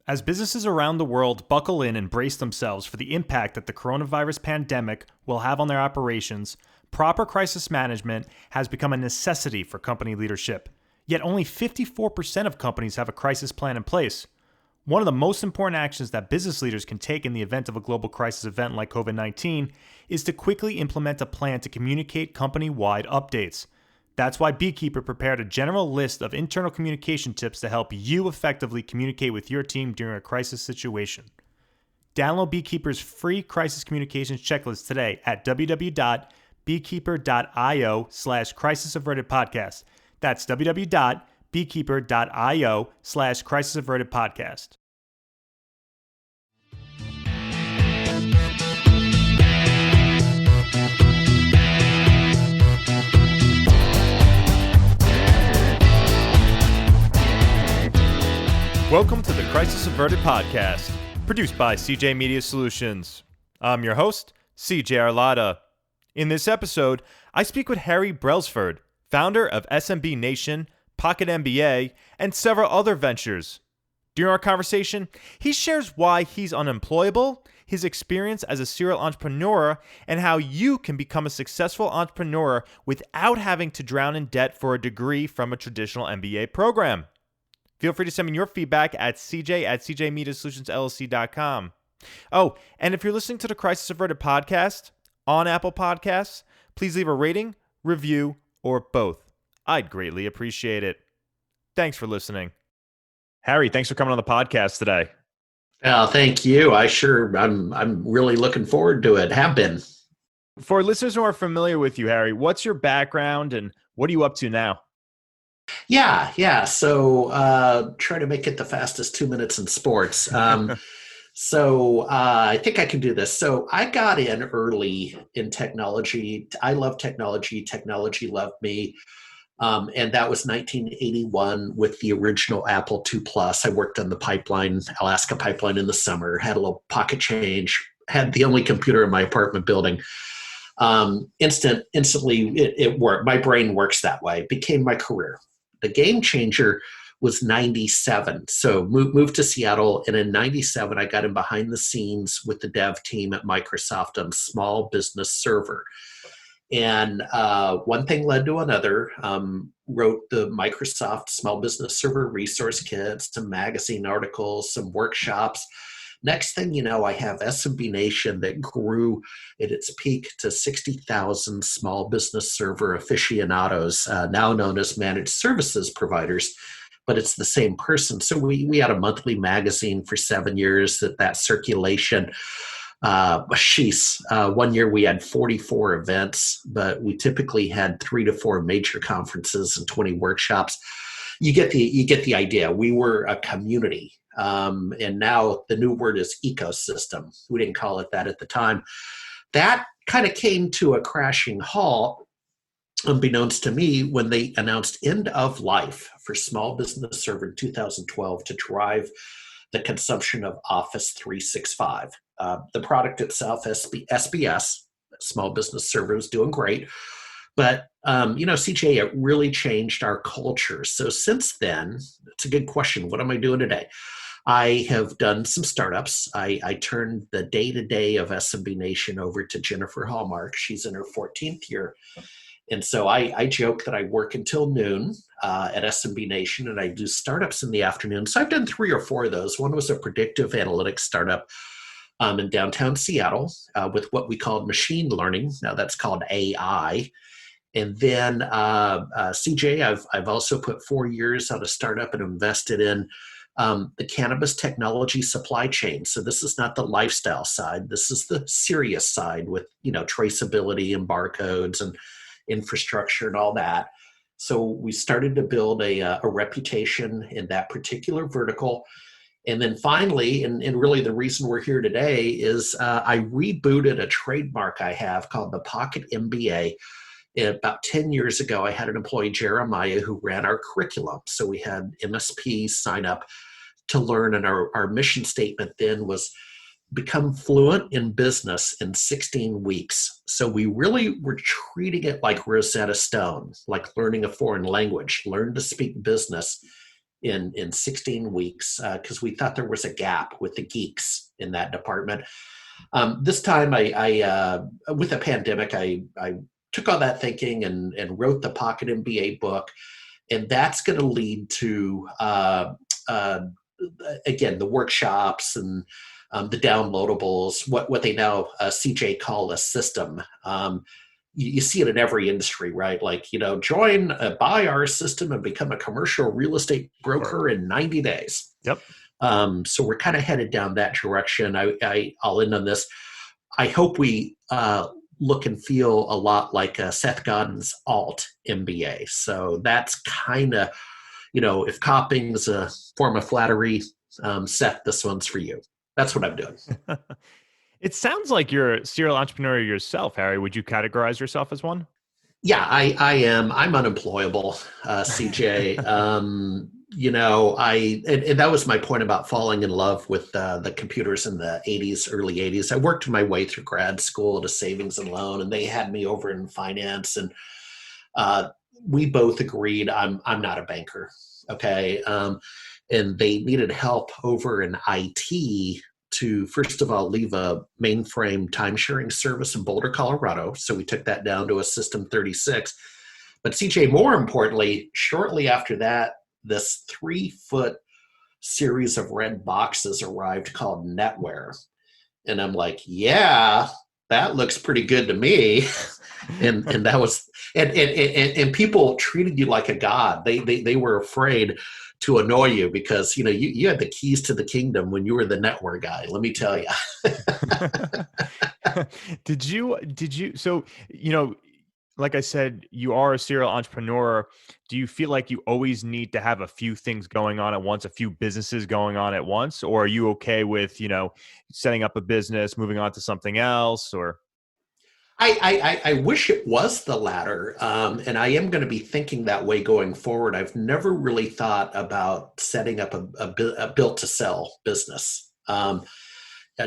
As businesses around the world buckle in and brace themselves for the impact that the coronavirus pandemic will have on their operations, proper crisis management has become a necessity for company leadership. Yet only 54% of companies have a crisis plan in place. One of the most important actions that business leaders can take in the event of a global crisis event like COVID-19 is to quickly implement a plan to communicate company-wide updates. That's why Beekeeper prepared a general list of internal communication tips to help you effectively communicate with your team during a crisis situation. Download Beekeeper's free crisis communications checklist today at www.beekeeper.io/crisisavertedpodcast. That's www.beekeeper.io/crisisavertedpodcast. Welcome to the Crisis Averted Podcast, produced by CJ Media Solutions. I'm your host, CJ Arlotta. In this episode, I speak with Harry Brelsford, founder of SMB Nation, Pocket MBA, and several other ventures. During our conversation, he shares why he's unemployable, his experience as a serial entrepreneur, and how you can become a successful entrepreneur without having to drown in debt for a degree from a traditional MBA program. Feel free to send me your feedback at cj@cjmediasolutionsllc.com. Oh, and if you're listening to the Crisis Averted podcast on Apple Podcasts, please leave a rating, review, or both. I'd greatly appreciate it. Thanks for listening. Harry, thanks for coming on the podcast today. Thank you. I'm really looking forward to it. Have been. For listeners who are familiar with you, Harry, what's your background and what are you up to now? Yeah. So try to make it the fastest 2 minutes in sports. I think I can do this. So I got in early in technology. I love technology. Technology loved me. And that was 1981 with the original Apple II Plus. I worked on the pipeline, Alaska pipeline in the summer, had a little pocket change, had the only computer in my apartment building. Instantly it worked. My brain works that way. It became my career. The game changer was 97. So moved to Seattle. And in 97, I got in behind the scenes with the dev team at Microsoft on small business server. And one thing led to another. Wrote the Microsoft Small Business Server Resource Kit, some magazine articles, some workshops. Next thing you know, I have SMB Nation that grew at its peak to 60,000 small business server aficionados, now known as managed services providers, but it's the same person. So we had a monthly magazine for 7 years that circulation. 1 year we had 44 events, but we typically had 3 to 4 major conferences and 20 workshops. You get the idea. We were a community. And now the new word is ecosystem. We didn't call it that at the time. That kind of came to a crashing halt, unbeknownst to me, when they announced end of life for small business server in 2012 to drive the consumption of Office 365. The product itself, SBS, small business server, was doing great. But, CJ, it really changed our culture. So since then, it's a good question. What am I doing today? I have done some startups. I turned the day-to-day of SMB Nation over to Jennifer Hallmark. She's in her 14th year. And so I joke that I work until noon at SMB Nation, and I do startups in the afternoon. So I've done 3 or 4 of those. One was a predictive analytics startup in downtown Seattle with what we called machine learning. Now that's called AI. And then CJ, I've also put 4 years on a startup and invested in the cannabis technology supply chain. So this is not the lifestyle side. This is the serious side with, traceability and barcodes and infrastructure and all that. So we started to build a reputation in that particular vertical. And then finally, and really the reason we're here today is I rebooted a trademark I have called the Pocket MBA. About 10 years ago, I had an employee, Jeremiah, who ran our curriculum. So we had MSPs sign up to learn, and our mission statement then was become fluent in business in 16 weeks. So we really were treating it like Rosetta Stone, like learning a foreign language, learn to speak business in 16 weeks because we thought there was a gap with the geeks in that department. This time, with the pandemic, I took all that thinking and wrote the Pocket MBA book, and that's going to lead to uh, again the workshops and the downloadables, what they now CJ call a system. You see it in every industry, right? Like, buy our system and become a commercial real estate Sure. broker in 90 days. Yep. So we're kind of headed down that direction. I'll end on this. I hope we look and feel a lot like Seth Godin's alt MBA. So that's kind of, if copying's a form of flattery, Seth, this one's for you. That's what I'm doing. It sounds like you're a serial entrepreneur yourself, Harry. Would you categorize yourself as one? Yeah, I am. I'm unemployable, CJ. And that was my point about falling in love with the computers in the 80s, early 80s. I worked my way through grad school at a savings and loan, and they had me over in finance. And we both agreed I'm not a banker. Okay. And they needed help over in IT to, first of all, leave a mainframe time sharing service in Boulder, Colorado. So we took that down to a System 36. But CJ, more importantly, shortly after that, this 3-foot series of red boxes arrived called NetWare. And I'm like, yeah, that looks pretty good to me. and that was and people treated you like a god. They were afraid to annoy you because you had the keys to the kingdom when you were the network guy, let me tell you. Did you so like I said, you are a serial entrepreneur. Do you feel like you always need to have a few things going on at once, a few businesses going on at once? Or are you okay with, setting up a business, moving on to something else? Or I wish it was the latter, and I am going to be thinking that way going forward. I've never really thought about setting up a built to sell business.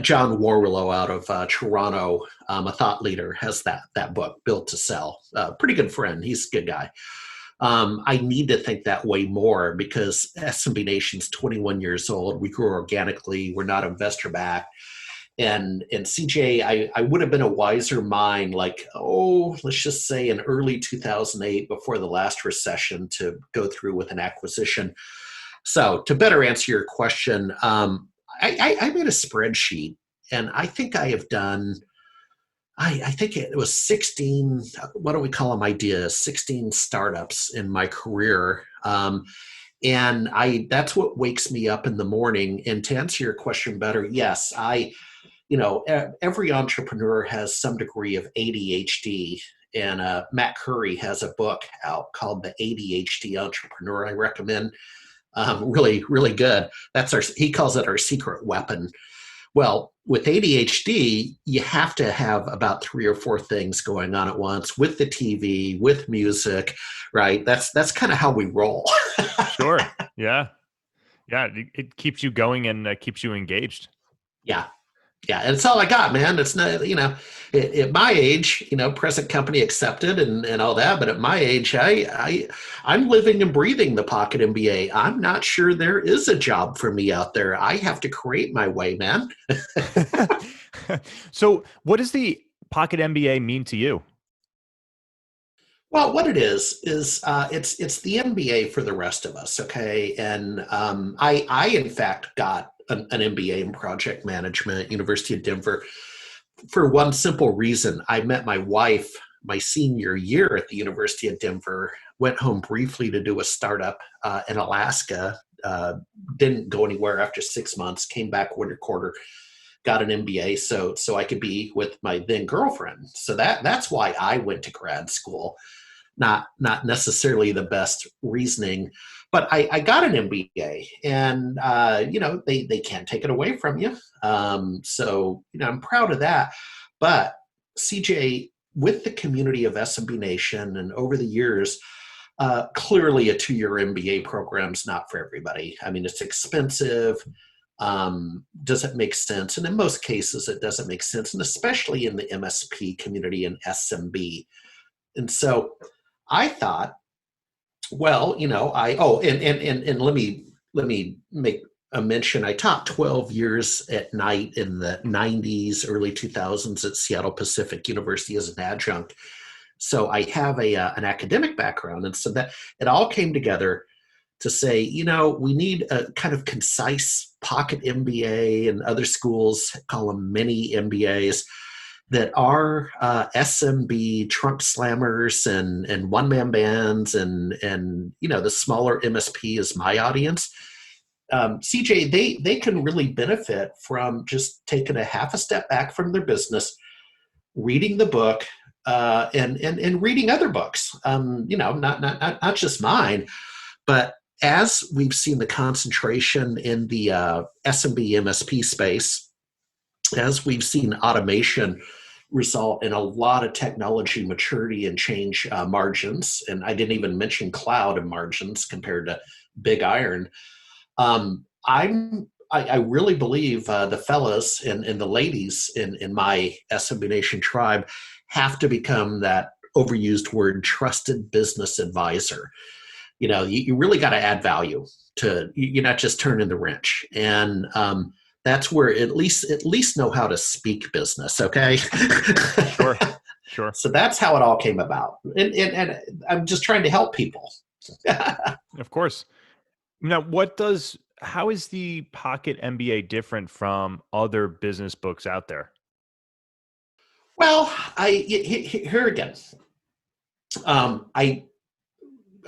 John Warrillow out of Toronto, a thought leader, has that book, Built to Sell. Pretty good friend. He's a good guy. I need to think that way more because SMB Nation's 21 years old. We grew organically. We're not investor backed. And CJ, I would have been a wiser mind, like, let's just say in early 2008, before the last recession, to go through with an acquisition. So to better answer your question, I made a spreadsheet, and I think I have done, I think it was 16, what do we call them, ideas, 16 startups in my career. And that's what wakes me up in the morning. And to answer your question better, yes, every entrepreneur has some degree of ADHD. And Matt Curry has a book out called The ADHD Entrepreneur. I recommend. Really, really good. He calls it our secret weapon. Well, with ADHD, you have to have about 3 or 4 things going on at once with the TV, with music, right? That's kind of how we roll. sure. Yeah. Yeah. It keeps you going and keeps you engaged. Yeah. Yeah, and it's all I got, man. It's not, at my age, present company accepted and all that. But at my age, I'm living and breathing the Pocket MBA. I'm not sure there is a job for me out there. I have to create my way, man. So, what does the Pocket MBA mean to you? Well, what it is it's the MBA for the rest of us, okay? And I in fact got an MBA in project management, University of Denver, for one simple reason. I met my wife my senior year at the University of Denver, went home briefly to do a startup in Alaska, didn't go anywhere after 6 months, came back winter quarter, got an MBA so I could be with my then girlfriend. So that's why I went to grad school. Not necessarily the best reasoning, but I got an MBA, and they can't take it away from you. So I'm proud of that. But CJ, with the community of SMB Nation, and over the years, clearly a 2-year MBA program is not for everybody. I mean, it's expensive. Does it make sense? And in most cases, it doesn't make sense, and especially in the MSP community and SMB. And so I thought, Well, and let me make a mention. I taught 12 years at night in the 90s, early 2000s at Seattle Pacific University as an adjunct. So I have an academic background, and so that it all came together to say, we need a kind of concise pocket MBA, and other schools call them mini MBAs that are SMB trunk slammers and one man bands, and the smaller MSP is my audience. CJ, they can really benefit from just taking a half a step back from their business, reading the book, and reading other books. Not just mine, but as we've seen the concentration in the SMB MSP space, as we've seen automation result in a lot of technology maturity and change margins, and I didn't even mention cloud and margins compared to big iron. I really believe the fellas and the ladies in my SMB Nation tribe have to become that overused word, trusted business advisor. You really got to add value to. You're not just turning the wrench, and that's where at least know how to speak business. Okay. Sure. Sure. So that's how it all came about, and I'm just trying to help people. Of course. Now, how is the Pocket MBA different from other business books out there? Well, here again. I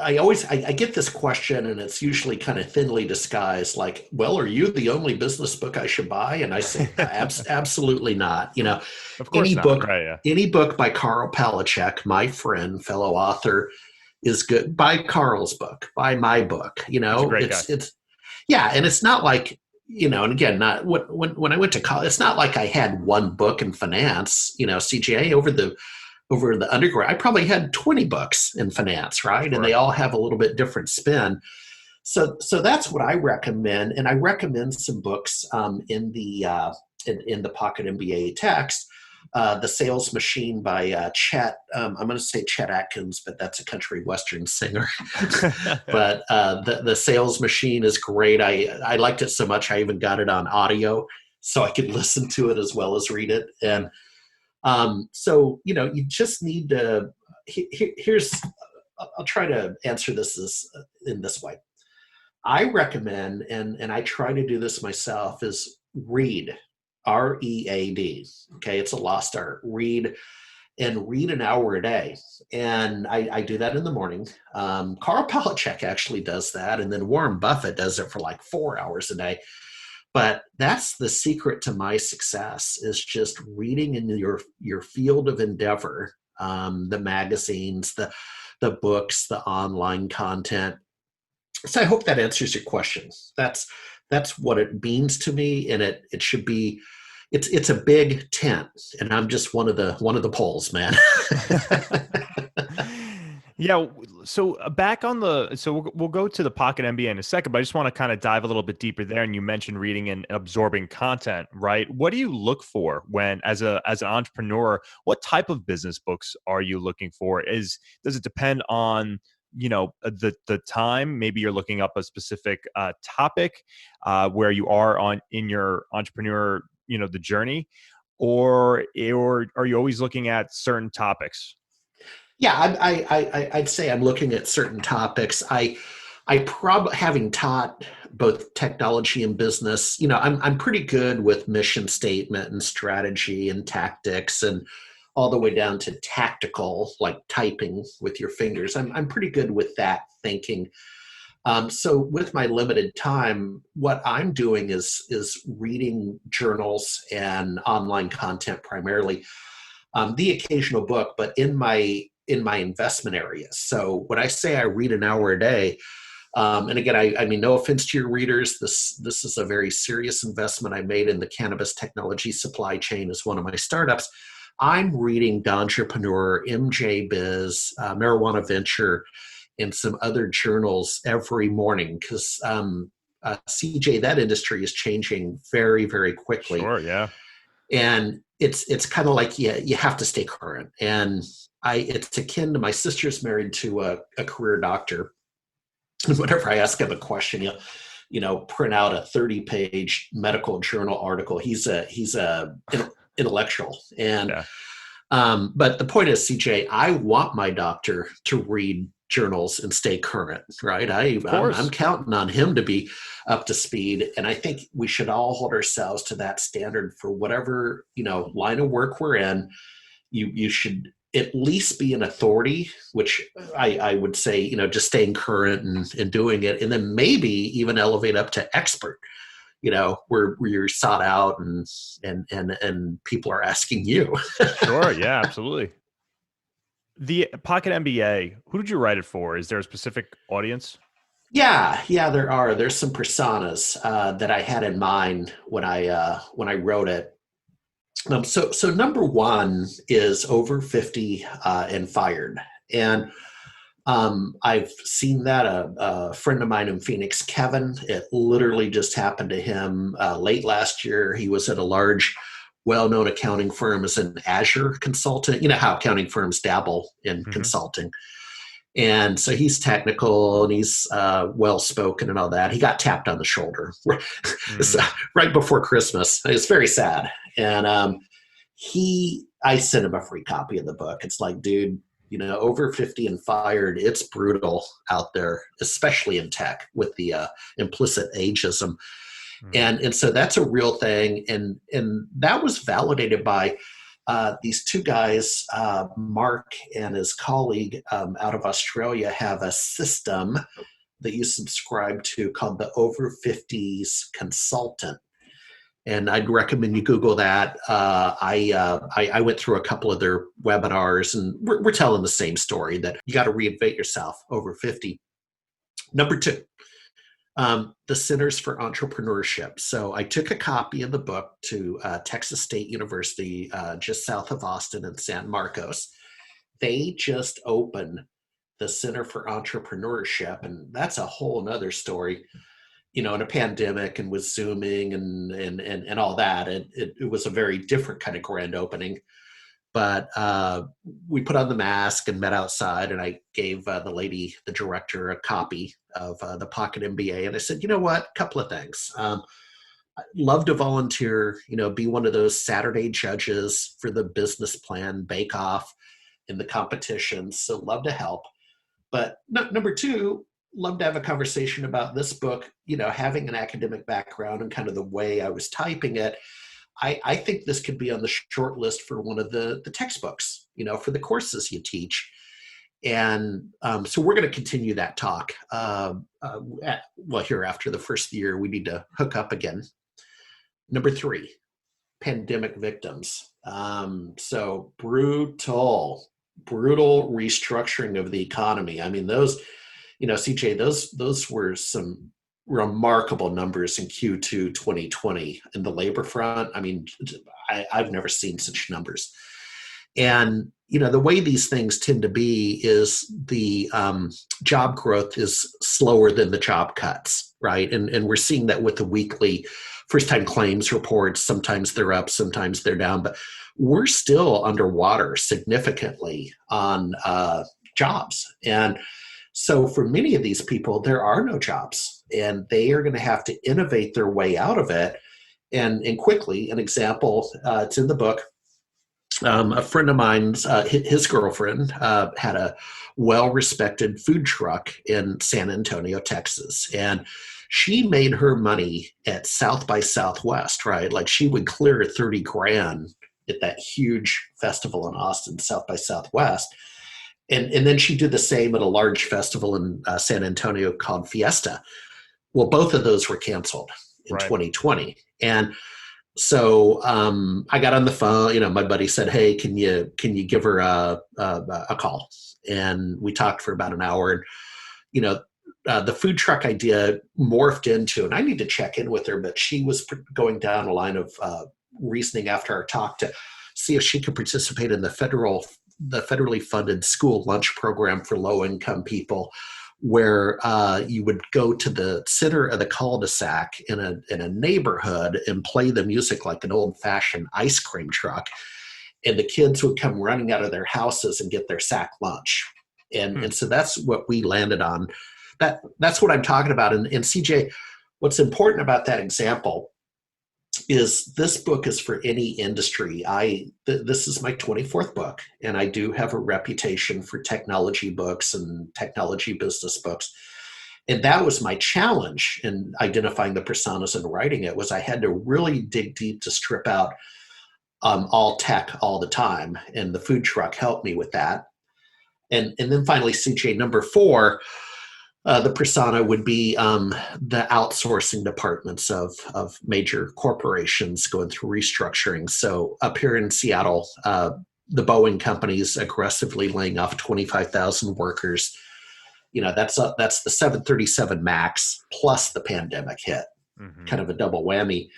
I get this question, and it's usually kind of thinly disguised, like, "Well, are you the only business book I should buy?" And I say, absolutely not. Of course Any not. book, Right. Yeah. any book by Carl Palachuk, my friend, fellow author, is good. Buy Carl's book, buy my book. He's a great guy. It's yeah, and it's not like and again, not when I went to college, it's not like I had one book in finance. CGA over the undergrad, I probably had 20 books in finance, right? And they Sure. all have a little bit different spin. So that's what I recommend, and I recommend some books in the Pocket MBA text. The Sales Machine by Chet. I'm going to say Chet Atkins, but that's a country western singer. But the Sales Machine is great. I liked it so much I even got it on audio, so I could listen to it as well as read it. And so you just need to. Here's I'll try to answer this in this way. I recommend, and I try to do this myself, is read, READ. Okay, it's a lost art. Read an hour a day, and I do that in the morning. Carl Palachuk actually does that, and then Warren Buffett does it for like 4 hours a day. But that's the secret to my success, is just reading in your field of endeavor, the magazines, the books, the online content. So I hope that answers your question. That's what it means to me, and it should be. It's a big tent, and I'm just one of the poles, man. Yeah. So back on we'll go to the Pocket MBA in a second, but I just want to kind of dive a little bit deeper there. And you mentioned reading and absorbing content, right? What do you look for as an entrepreneur? What type of business books are you looking for? Does it depend on the time? Maybe you're looking up a specific topic where you are in your entrepreneur, the journey, or are you always looking at certain topics? Yeah, I'd say I'm looking at certain topics. I probably, having taught both technology and business, I'm pretty good with mission statement and strategy and tactics, and all the way down to tactical, like typing with your fingers. I'm pretty good with that thinking. So with my limited time, what I'm doing is reading journals and online content primarily, the occasional book, but in my investment areas. So when I say I read an hour a day, and again, I mean, no offense to your readers, this is a very serious investment I made in the cannabis technology supply chain as one of my startups. I'm reading Entrepreneur, MJ Biz, Marijuana Venture, and some other journals every morning, because CJ, that industry is changing very, very quickly. Sure. Yeah. And it's kind of like you have to stay current. And it's akin to, my sister's married to a career doctor, And whenever I ask him a question, print out a 30-page medical journal article. He's a intellectual. And Yeah, but the point is, CJ, I want my doctor to read journals and stay current, right? of I'm course. counting on him to be up to speed, and I think we should all hold ourselves to that standard for whatever line of work we're in. You should at least be an authority, which I would say, just staying current and doing it, and then maybe even elevate up to expert, where you're sought out and people are asking you. Sure. Yeah, absolutely. The Pocket MBA, who did you write it for? Is there a specific audience? Yeah, there's some personas that I had in mind when I wrote it. So number one is over 50 and fired. And I've seen that. A friend of mine in Phoenix, Kevin, it literally just happened to him late last year. He was at a large, well-known accounting firm as an Azure consultant. You know how accounting firms dabble in Hmm. consulting. And so he's technical and he's well-spoken and all that. He got tapped on the shoulder Hmm. right before Christmas. It's very sad. And I sent him a free copy of the book. It's like, dude, over 50 and fired, it's brutal out there, especially in tech with the implicit ageism. Hmm. And so that's a real thing. And that was validated by these two guys, Mark and his colleague out of Australia, have a system that you subscribe to called the Over 50s Consultant. And I'd recommend you Google that. I went through a couple of their webinars, and we're telling the same story that you got to reinvent yourself over 50. Number two, the Centers for Entrepreneurship. So I took a copy of the book to Texas State University, just south of Austin in San Marcos. They just opened the Center for Entrepreneurship, and that's a whole nother story. In a pandemic and with Zooming and all that, it was a very different kind of grand opening. But we put on the mask and met outside, and I gave the director, a copy of the Pocket MBA, and I said, you know what, a couple of things. I'd love to volunteer, be one of those Saturday judges for the business plan bake off in the competition. So love to help. But number two, love to have a conversation about this book, having an academic background and kind of the way I was typing it. I think this could be on the short list for one of the textbooks, for the courses you teach. And so we're going to continue that talk. Here after the first year, we need to hook up again. Number three, pandemic victims. So brutal restructuring of the economy. I mean, those, CJ, those were some remarkable numbers in Q2 2020 in the labor front. I mean, I've never seen such numbers. And the way these things tend to be is the job growth is slower than the job cuts, right? And we're seeing that with the weekly first-time claims reports. Sometimes they're up, sometimes they're down, but we're still underwater significantly on jobs. And so for many of these people, there are no jobs, and they are going to have to innovate their way out of it. And quickly, an example, it's in the book. A friend of mine's, his girlfriend, had a well-respected food truck in San Antonio, Texas, and she made her money at South by Southwest, right? Like she would clear 30 grand at that huge festival in Austin, South by Southwest. And then she did the same at a large festival in San Antonio called Fiesta. Well, both of those were canceled in Right. 2020. And so I got on the phone. My buddy said, "Hey, can you give her a call?" And we talked for about an hour. And the food truck idea morphed into, and I need to check in with her, but she was going down a line of reasoning after our talk to see if she could participate in the federally funded school lunch program for low income people, where you would go to the center of the cul-de-sac in a neighborhood and play the music like an old-fashioned ice cream truck, and the kids would come running out of their houses and get their sack lunch. And Hmm. so that's what we landed on. that's what I'm talking about. And CJ, what's important about that example is this book is for any industry. This is my 24th book, and I do have a reputation for technology books and technology business books. And that was my challenge in identifying the personas and writing it, was I had to really dig deep to strip out all tech all the time. And the food truck helped me with that. And then finally, CJ, number 4, the persona would be the outsourcing departments of major corporations going through restructuring. So up here in Seattle, the Boeing company's aggressively laying off 25,000 workers. That's the 737 MAX plus the pandemic hit, kind of a double whammy.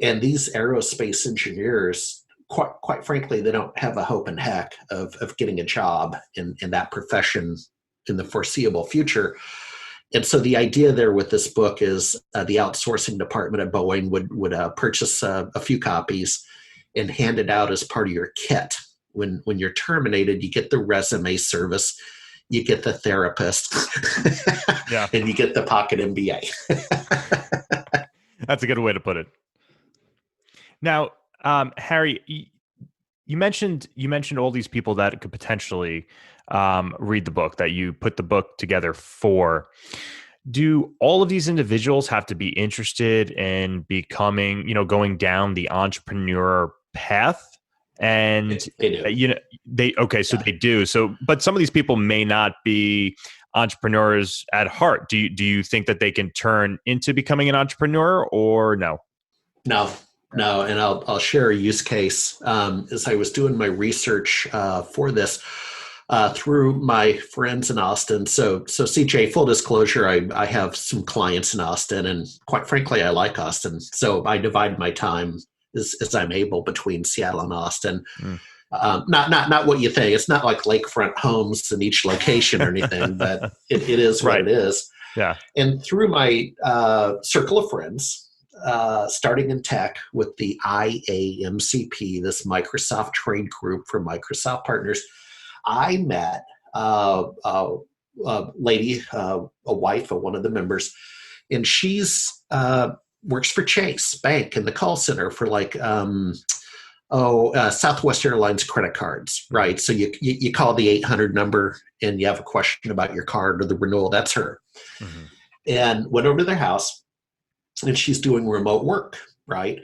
And these aerospace engineers, quite frankly, they don't have a hope in heck of getting a job in that profession in the foreseeable future. And so the idea there with this book is the outsourcing department at Boeing would purchase a few copies and hand it out as part of your kit. When you're terminated, you get the resume service, you get the therapist, and you get the Pocket MBA. That's a good way to put it. Now, Harry, you mentioned all these people that could potentially read the book, that you put the book together for. Do all of these individuals have to be interested in becoming, going down the entrepreneur path? And they do. They do. So, but some of these people may not be entrepreneurs at heart. Do you think that they can turn into becoming an entrepreneur, or no? No. And I'll share a use case. As I was doing my research for this through my friends in Austin. So CJ, full disclosure, I have some clients in Austin, and quite frankly, I like Austin. So I divide my time as I'm able between Seattle and Austin. Not what you think. It's not like lakefront homes in each location or anything, but it is what it is. Yeah. And through my circle of friends, starting in tech with the IAMCP, this Microsoft trade group for Microsoft partners, I met a lady, a wife of one of the members, and she's works for Chase Bank in the call center for Southwest Airlines credit cards, right? So you call the 800 number and you have a question about your card or the renewal. That's her. And went over to their house, and she's doing remote work, right?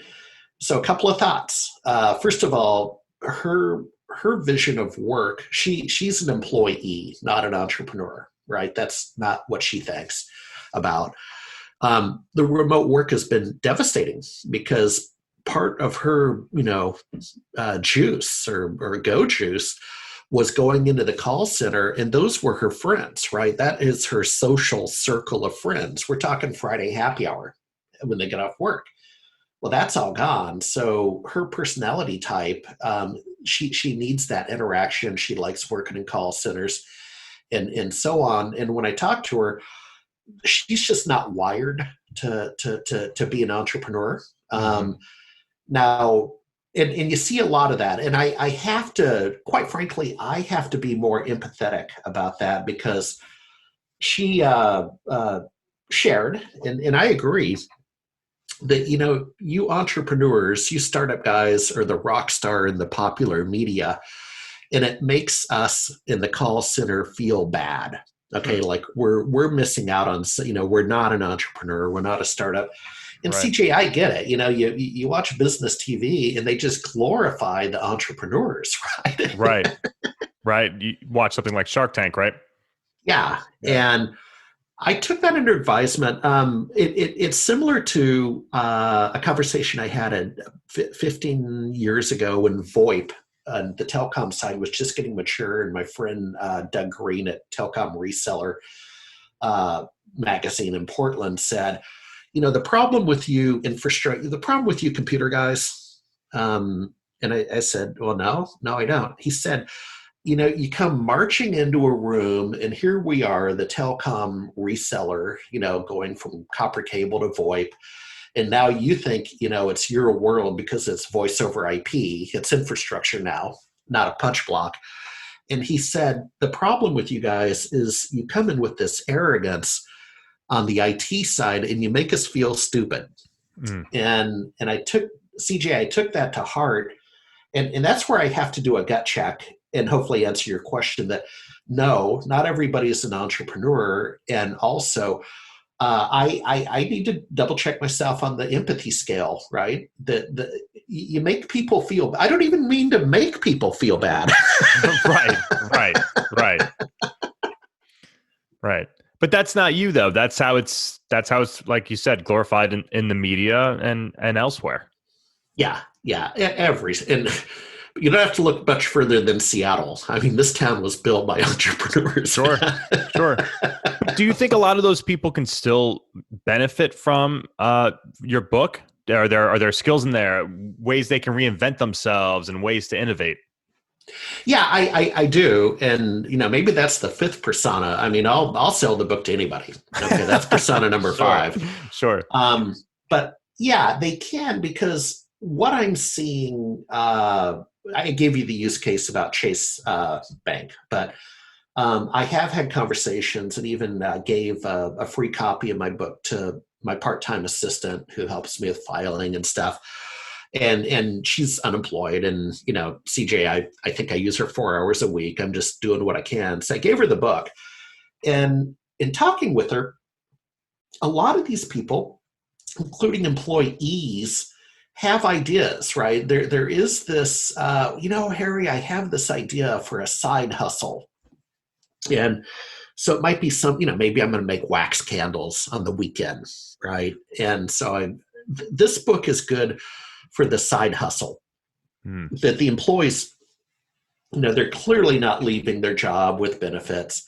So a couple of thoughts. First of all, her vision of work, she's an employee, not an entrepreneur, right? That's not what she thinks about. The remote work has been devastating because part of her, juice or go juice was going into the call center, and those were her friends, right? That is her social circle of friends. We're talking Friday happy hour when they get off work. Well, that's all gone. So her personality type, she needs that interaction. She likes working in call centers and so on. And when I talk to her, she's just not wired to be an entrepreneur. Now, and you see a lot of that. And I have to, quite frankly, I have to be more empathetic about that, because she shared, and I agree, that, you entrepreneurs, you startup guys are the rock star in the popular media, and it makes us in the call center feel bad. Okay, like we're missing out on, we're not an entrepreneur, we're not a startup. And right. CJ, I get it. You watch business TV and they just glorify the entrepreneurs, right? Right. You watch something like Shark Tank, right? Yeah. And I took that under advisement. It's similar to a conversation I had 15 years ago when VoIP, the telecom side, was just getting mature, and my friend Doug Green at Telecom Reseller magazine in Portland said, the problem with you infrastructure, the problem with you computer guys, and I said, well, no, I don't. He said, you come marching into a room, and here we are, the telecom reseller, going from copper cable to VoIP. And now you think, it's your world because it's voice over IP. It's infrastructure now, not a punch block. And he said, the problem with you guys is you come in with this arrogance on the IT side and you make us feel stupid. Mm. And I took, CJ, I took that to heart. And that's where I have to do a gut check and hopefully answer your question that no, not everybody is an entrepreneur. And also, I need to double check myself on the empathy scale, right? You make people feel, I don't even mean to make people feel bad. Right. But that's not you though. That's how it's like you said, glorified in the media and elsewhere. Yeah. And you don't have to look much further than Seattle. I mean, this town was built by entrepreneurs. Sure. Do you think a lot of those people can still benefit from your book? Are there skills in there, ways they can reinvent themselves and ways to innovate? Yeah, I do. And, maybe that's the fifth persona. I mean, I'll sell the book to anybody. Okay, that's persona number 5. Sure. But yeah, they can, because what I'm seeing, I gave you the use case about Chase Bank, but I have had conversations and even gave a free copy of my book to my part-time assistant who helps me with filing and stuff. And she's unemployed. And, CJ, I think I use her 4 hours a week. I'm just doing what I can. So I gave her the book. And in talking with her, a lot of these people, including employees, have ideas, right? There is this, Harry, I have this idea for a side hustle. And so it might be maybe I'm going to make wax candles on the weekend, right? And so this book is good for the side hustle, that the employees, they're clearly not leaving their job with benefits,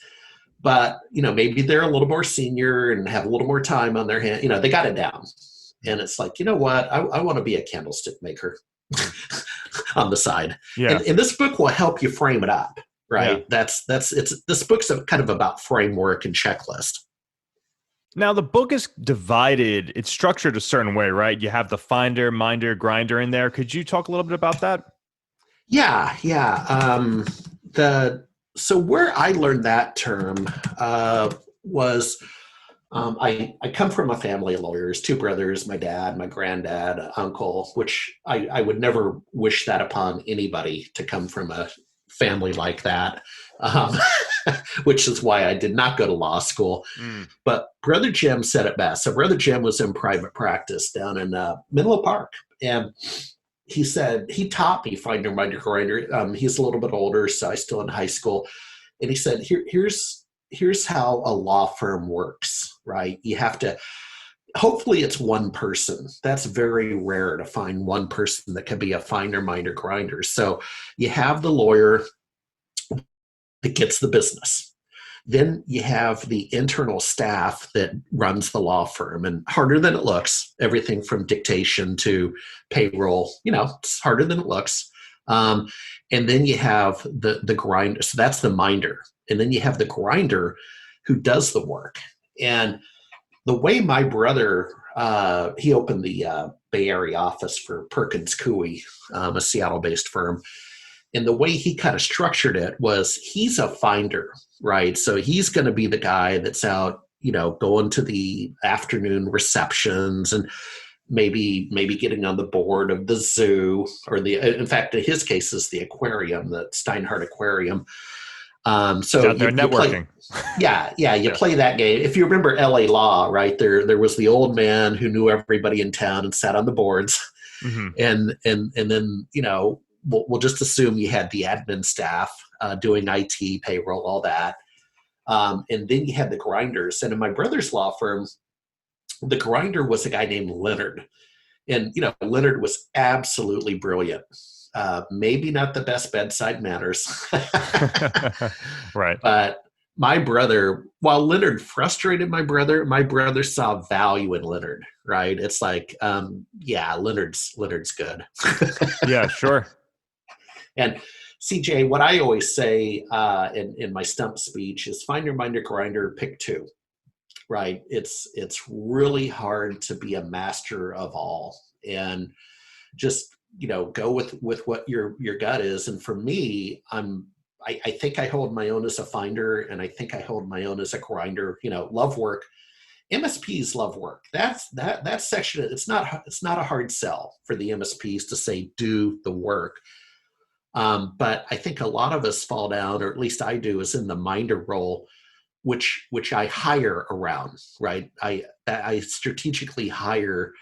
but, maybe they're a little more senior and have a little more time on their hand. They got it down. And it's like, you know what? I want to be a candlestick maker on the side. Yeah. And this book will help you frame it up, right? Yeah. This book's kind of about framework and checklist. Now, the book is divided. It's structured a certain way, right? You have the finder, minder, grinder in there. Could you talk a little bit about that? Yeah. So where I learned that term was I come from a family of lawyers, 2 brothers, my dad, my granddad, uncle, which I would never wish that upon anybody, to come from a family like that, which is why I did not go to law school. But Brother Jim said it best. So Brother Jim was in private practice down in Menlo Park. And he said, he taught me finder, minder, grinder. He's a little bit older, so I was still in high school. And he said, here's how a law firm works, right? You have to, hopefully it's one person. That's very rare to find one person that can be a finder, minder, grinder. So you have the lawyer that gets the business. Then you have the internal staff that runs the law firm, and harder than it looks, everything from dictation to payroll, it's harder than it looks. And then you have the grinder. So that's the minder. And then you have the grinder who does the work. And the way my brother, he opened the Bay Area office for Perkins Coie, a Seattle-based firm. And the way he kind of structured it was, he's a finder, right? So he's going to be the guy that's out, going to the afternoon receptions and maybe getting on the board of the zoo, or in fact, in his case, is the aquarium, the Steinhardt Aquarium. So out there networking. You play that game. If you remember LA Law, right? There was the old man who knew everybody in town and sat on the boards. Mm-hmm. And then, we'll just assume you had the admin staff doing IT, payroll, all that. And then you had the grinders. And in my brother's law firm, the grinder was a guy named Leonard. And, Leonard was absolutely brilliant. Maybe not the best bedside manners. Right. But my brother, while Leonard frustrated my brother saw value in Leonard, right? It's like, Leonard's good. Yeah, sure. And CJ, what I always say in my stump speech is, finder, minder, grinder, pick 2, right? It's really hard to be a master of all, and just, go with what your gut is. And for me, I'm I think I hold my own as a finder, and I think I hold my own as a grinder. Love work. MSPs love work. That section. It's not a hard sell for the MSPs to say do the work. But I think a lot of us fall down, or at least I do, is in the minder role, which I hire around. Right. I strategically hire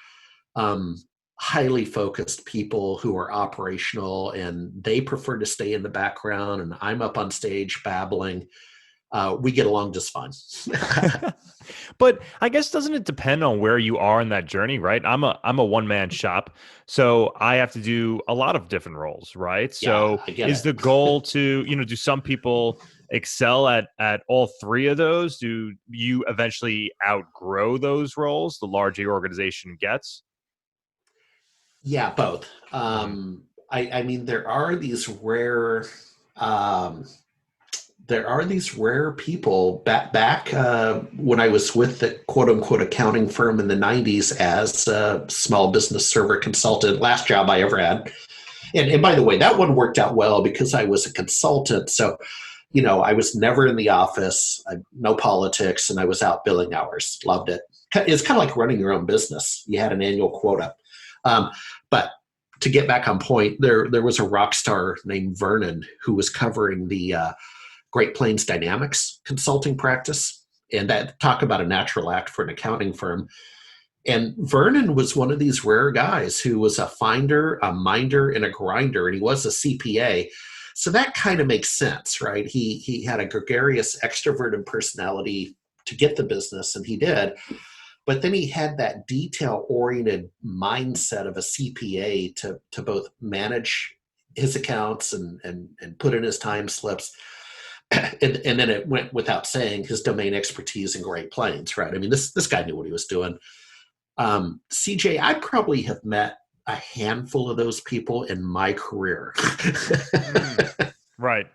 highly focused people who are operational, and they prefer to stay in the background, and I'm up on stage babbling. We get along just fine. But I guess, doesn't it depend on where you are in that journey, right? I'm a one-man shop, so I have to do a lot of different roles, right? Yeah, So I get is it. the goal to, do some people excel at all three of those? Do you eventually outgrow those roles the larger your organization gets? Yeah, both. Mhm. I mean, um, there are these rare people back when I was with the quote unquote accounting firm in the '90s as a small business server consultant. Last job I ever had, and by the way, that one worked out well because I was a consultant. So, I was never in the office, no politics, and I was out billing hours. Loved it. It's kind of like running your own business. You had an annual quota. Um, but to get back on point, there was a rock star named Vernon who was covering the Great Plains Dynamics consulting practice, and that talk about a natural act for an accounting firm. And Vernon was one of these rare guys who was a finder, a minder, and a grinder, and he was a CPA. So that kind of makes sense, right? He had a gregarious, extroverted personality to get the business, and he did. But then he had that detail-oriented mindset of a CPA to both manage his accounts and put in his time slips. And then it went without saying, his domain expertise in Great Plains, right? I mean, this guy knew what he was doing. CJ, I probably have met a handful of those people in my career. Mm, right.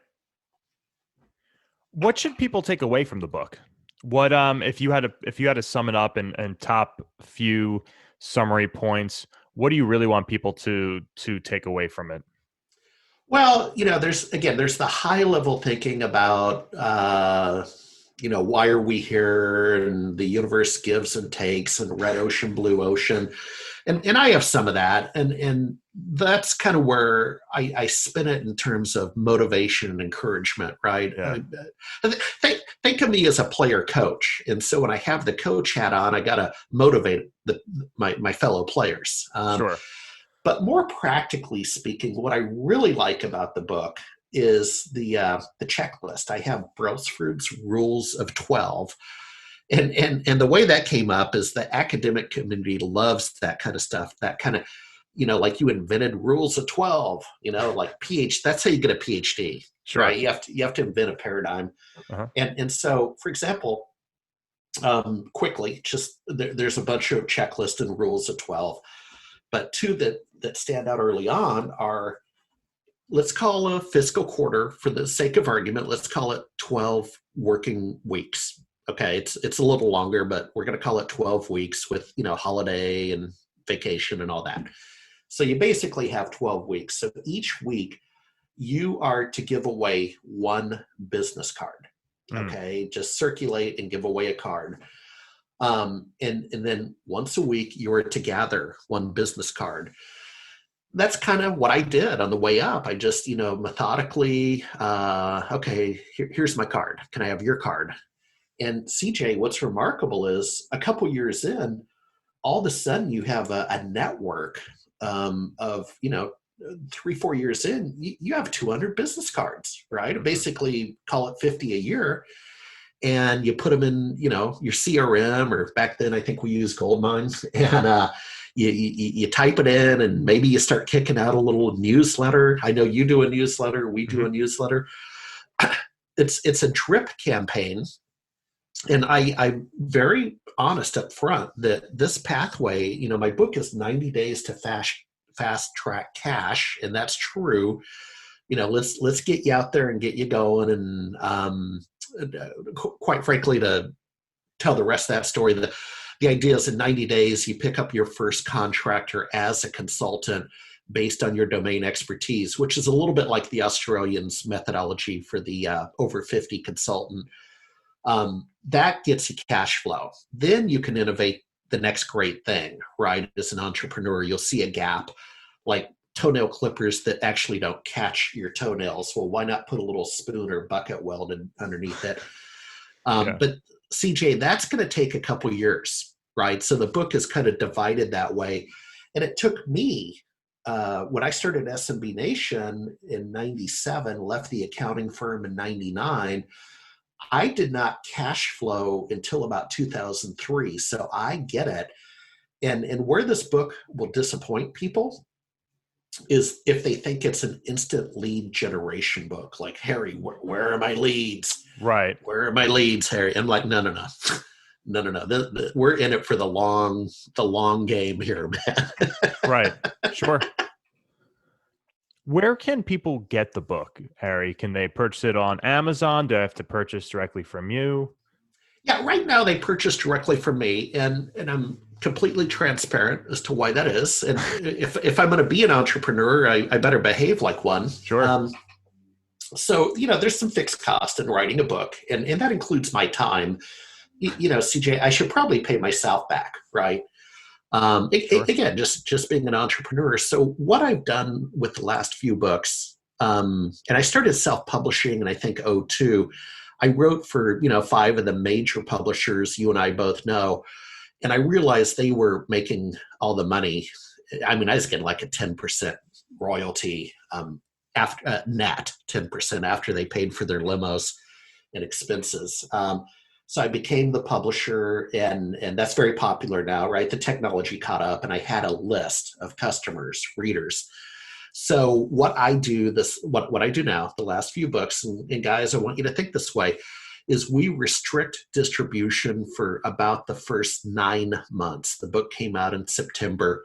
What should people take away from the book? What if you had to sum it up and top few summary points, what do you really want people to take away from it? Well, there's the high level thinking about, why are we here, and the universe gives and takes, and red ocean, blue ocean. And I have some of that. And that's kind of where I spin it in terms of motivation and encouragement, right? Yeah, Think of me as a player coach. And so when I have the coach hat on, I got to motivate my fellow players. sure. But more practically speaking, what I really like about the book is the checklist. I have Brelsford's Rules of 12. And the way that came up is the academic community loves that kind of stuff. That kind of, like you invented rules of 12, like that's how you get a PhD, right? Sure. You have to invent a paradigm. Uh-huh. And so, for example, quickly, just there's a bunch of checklists and rules of 12, but two that stand out early on are, let's call a fiscal quarter, for the sake of argument, let's call it 12 working weeks. Okay, it's a little longer, but we're going to call it 12 weeks with, holiday and vacation and all that. So you basically have 12 weeks. So each week you are to give away one business card. Mm, Okay, just circulate and give away a card. And then once a week you are to gather one business card. That's kind of what I did on the way up. I just, methodically, okay, here's my card. Can I have your card? And CJ, what's remarkable is a couple years in, all of a sudden you have a network of, 3-4 years in, you have 200 business cards, right? mhm. Basically, call it 50 a year, and you put them in, your CRM, or back then I think we used Goldmine, and you type it in, and maybe you start kicking out a little newsletter. I know you do a newsletter, we do Mhm. a newsletter. It's a drip campaign, and I'm very honest up front that this pathway, my book is 90 days to fast track cash, and that's true. Let's get you out there and get you going, and quite frankly, to tell the rest of that story, the idea is in 90 days you pick up your first contractor as a consultant. based on your domain expertise, which is a little bit like the Australians' methodology for the over 50 consultant. That gets you cash flow. Then you can innovate the next great thing, right? As an entrepreneur, you'll see a gap like toenail clippers that actually don't catch your toenails. Well, why not put a little spoon or bucket welded underneath it? But CJ, that's going to take a couple years, right? So the book is kind of divided that way. And it took me, when I started SMB Nation in 97, left the accounting firm in 99, I did not cash flow until about 2003. So I get it. And where this book will disappoint people is if they think it's an instant lead generation book, like, Harry, where are my leads? Right. Where are my leads, Harry? I'm like, no. We're in it for the long game here, man. Right. Sure. Where can people get the book, Harry? Can they purchase it on Amazon? Do I have to purchase directly from you? Yeah, right now they purchase directly from me, and I'm completely transparent as to why that is. And if I'm going to be an entrepreneur, I better behave like one. Sure. So, there's some fixed cost in writing a book, and that includes my time. CJ, I should probably pay myself back, right? Sure. Again, just being an entrepreneur. So what I've done with the last few books, and I started self-publishing in, I think, '02. I wrote for, 5 of the major publishers you and I both know, and I realized they were making all the money. I mean, I was getting like a 10% royalty after net 10% after they paid for their limos and expenses. So I became the publisher, and that's very popular now, right? The technology caught up, and I had a list of customers, readers. So what I do now, the last few books, and guys, I want you to think this way, is we restrict distribution for about the first 9 months. The book came out in September,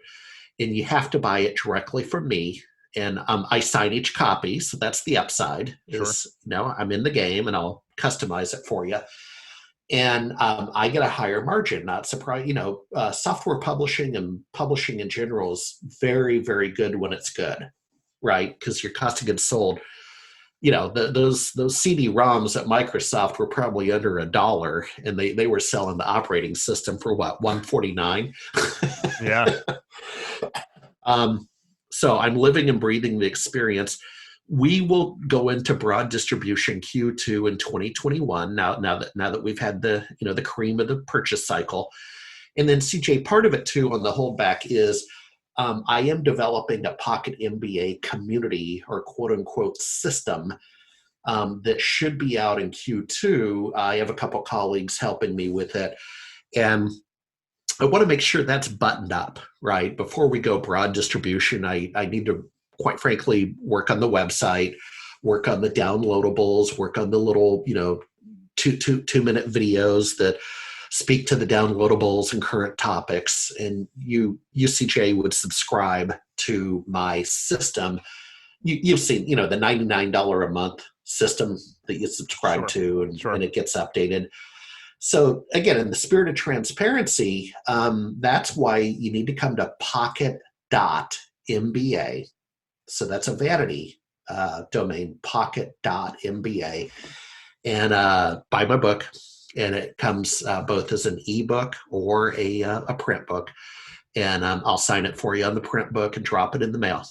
and you have to buy it directly from me. And I sign each copy, so that's the upside. Sure. I'm in the game, and I'll customize it for you. And I get a higher margin. Not surprised, software publishing and publishing in general is very, very good when it's good, right? Because your cost of goods sold, those CD-ROMs at Microsoft were probably under $1, and they were selling the operating system for what, $149? Yeah. So I'm living and breathing the experience. We will go into broad distribution Q2 in 2021. Now that we've had the cream of the purchase cycle, and then CJ, part of it too on the holdback is I am developing a Pocket MBA community, or quote unquote system, that should be out in Q2. I have a couple colleagues helping me with it, and I want to make sure that's buttoned up, right? Before we go broad distribution, I need to, quite frankly, work on the website, work on the downloadables, work on the little, 2-minute videos that speak to the downloadables and current topics. And UCJ would subscribe to my system. You've seen, the $99 a month system that you subscribe to, and it gets updated. So again, in the spirit of transparency, that's why you need to come to pocket.mba. So that's a vanity domain, pocket.mba, and buy my book. And it comes both as an ebook or a print book. And I'll sign it for you on the print book and drop it in the mail.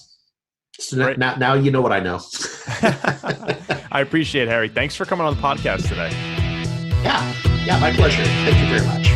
So now you know what I know. I appreciate it, Harry. Thanks for coming on the podcast today. Yeah, my pleasure. Thank you very much.